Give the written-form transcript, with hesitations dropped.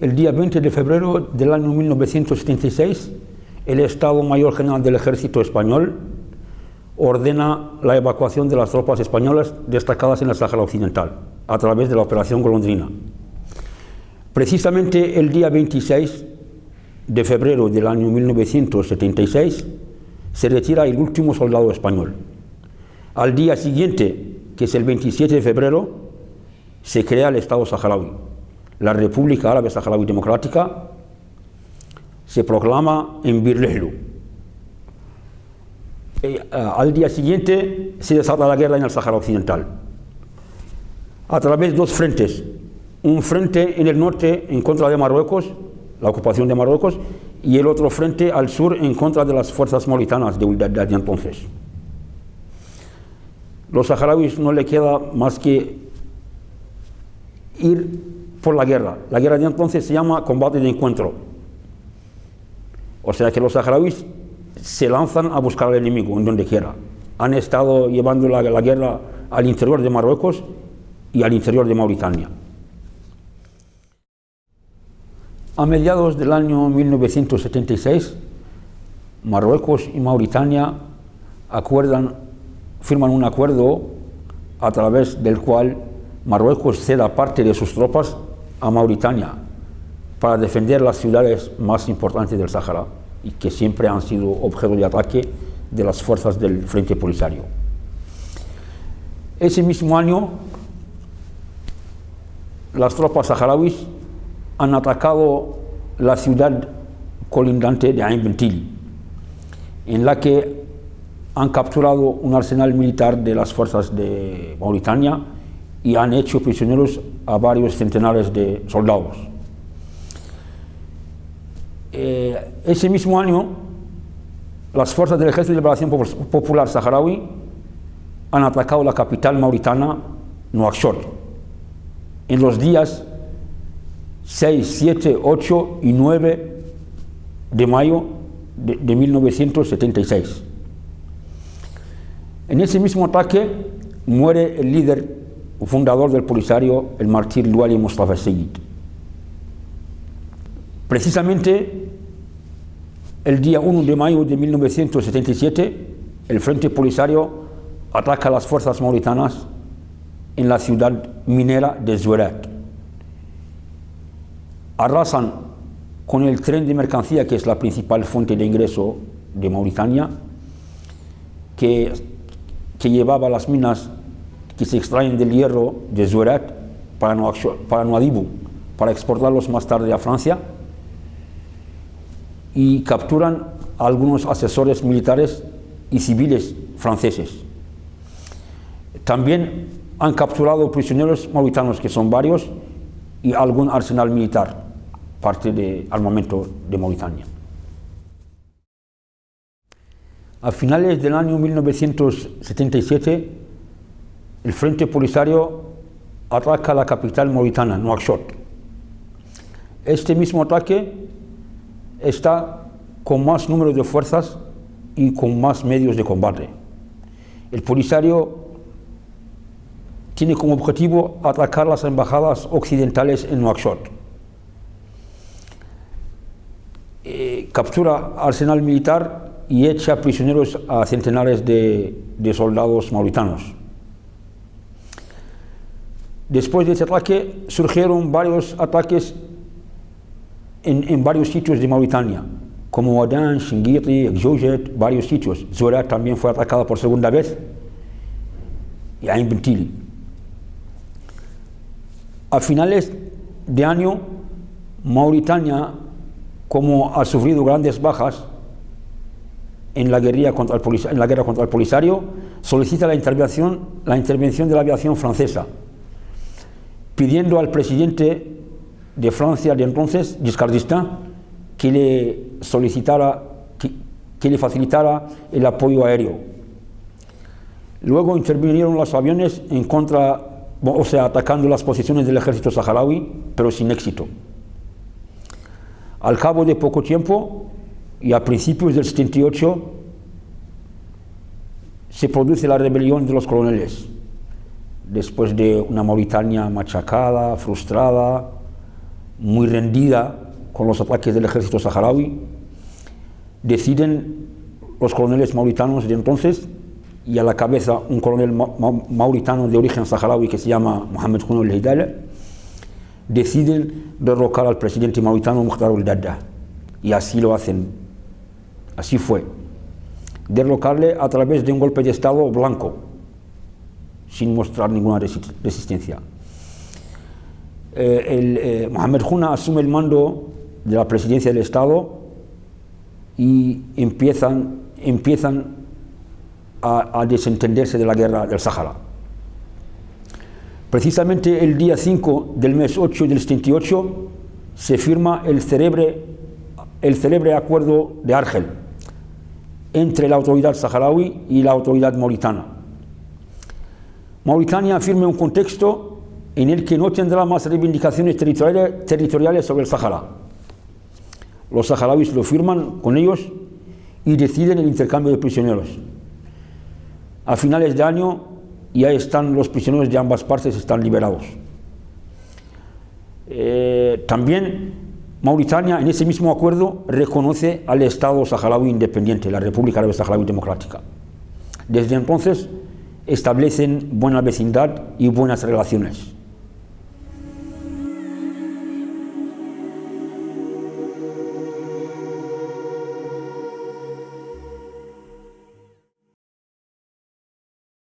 el día 20 de febrero del año 1976, el Estado Mayor General del Ejército Español ordena la evacuación de las tropas españolas destacadas en el Sáhara Occidental a través de la Operación Golondrina. Precisamente el día 26 de febrero del año 1976 se retira el último soldado español. Al día siguiente, que es el 27 de febrero, se crea el Estado saharaui. La República Árabe Saharaui Democrática se proclama en Bir Lehlu. Al día siguiente se desata la guerra en el Sáhara Occidental a través de dos frentes. Un frente en el norte en contra de Marruecos, la ocupación de Marruecos, y el otro frente al sur en contra de las fuerzas mauritanas de entonces. Los saharauis no le queda más que ir por la guerra. La guerra de entonces se llama combate de encuentro. O sea que los saharauis se lanzan a buscar al enemigo en donde quiera. Han estado llevando la guerra al interior de Marruecos y al interior de Mauritania. A mediados del año 1976, Marruecos y Mauritania firman un acuerdo a través del cual Marruecos ceda parte de sus tropas a Mauritania para defender las ciudades más importantes del Sáhara y que siempre han sido objeto de ataque de las fuerzas del Frente Polisario. Ese mismo año, las tropas saharauis han atacado la ciudad colindante de Ain Bentili, en la que han capturado un arsenal militar de las fuerzas de Mauritania y han hecho prisioneros a varios centenares de soldados. Ese mismo año, las fuerzas del Ejército de Liberación Popular Saharaui han atacado la capital mauritana, Nuakchot, en los días 6, 7, 8 y 9 de mayo de 1976. En ese mismo ataque muere el líder fundador del Polisario, el mártir Louali Mustafa Seyid. Precisamente el día 1 de mayo de 1977, el Frente Polisario ataca a las fuerzas mauritanas en la ciudad minera de Zouerat. Arrasan con el tren de mercancía, que es la principal fuente de ingreso de Mauritania, que llevaba las minas que se extraen del hierro de Zouerat para Nouadhibou, para exportarlos más tarde a Francia, y capturan a algunos asesores militares y civiles franceses. También han capturado prisioneros mauritanos, que son varios, y algún arsenal militar, parte de armamento de Mauritania. A finales del año 1977, el Frente Polisario ataca la capital mauritana, Nuakchot. Este mismo ataque está con más número de fuerzas y con más medios de combate. El Polisario tiene como objetivo atacar las embajadas occidentales en Nuakchot. Captura arsenal militar y echa prisioneros a centenares de soldados mauritanos. Después de este ataque surgieron varios ataques en varios sitios de Mauritania, como Ouadane, Chinguitti, Exoujet, varios sitios. Zouerat también fue atacada por segunda vez, y Ain Bentili. A finales de año, Mauritania, como ha sufrido grandes bajas en la guerra contra el Polisario, solicita la intervención de la aviación francesa, pidiendo al presidente de Francia de entonces, Giscard d'Estaing, que le facilitara el apoyo aéreo. Luego intervinieron los aviones atacando las posiciones del ejército saharaui, pero sin éxito. Al cabo de poco tiempo, y a principios del 78, se produce la rebelión de los coroneles, después de una Mauritania machacada, frustrada, muy rendida con los ataques del ejército saharaui, deciden los coroneles mauritanos de entonces, y a la cabeza un coronel mauritano de origen saharaui que se llama Mohamed Khouna el-Heydala, deciden derrocar al presidente mauritano Mukhtar el-Daddah, y así lo hacen. Así fue. Derrocarle a través de un golpe de Estado blanco, sin mostrar ninguna resistencia. Mohamed Khouna asume el mando de la presidencia del Estado y empiezan a desentenderse de la guerra del Sáhara. Precisamente el día 5 del mes 8 del 78 se firma el célebre acuerdo de Argel entre la autoridad saharaui y la autoridad mauritana. Mauritania firma un contexto en el que no tendrá más reivindicaciones territoriales sobre el Sáhara. Los saharauis lo firman con ellos y deciden el intercambio de prisioneros. A finales de año ya están los prisioneros de ambas partes están liberados. También Mauritania en ese mismo acuerdo reconoce al Estado saharaui independiente, la República Árabe Saharaui Democrática. Desde entonces establecen buena vecindad y buenas relaciones.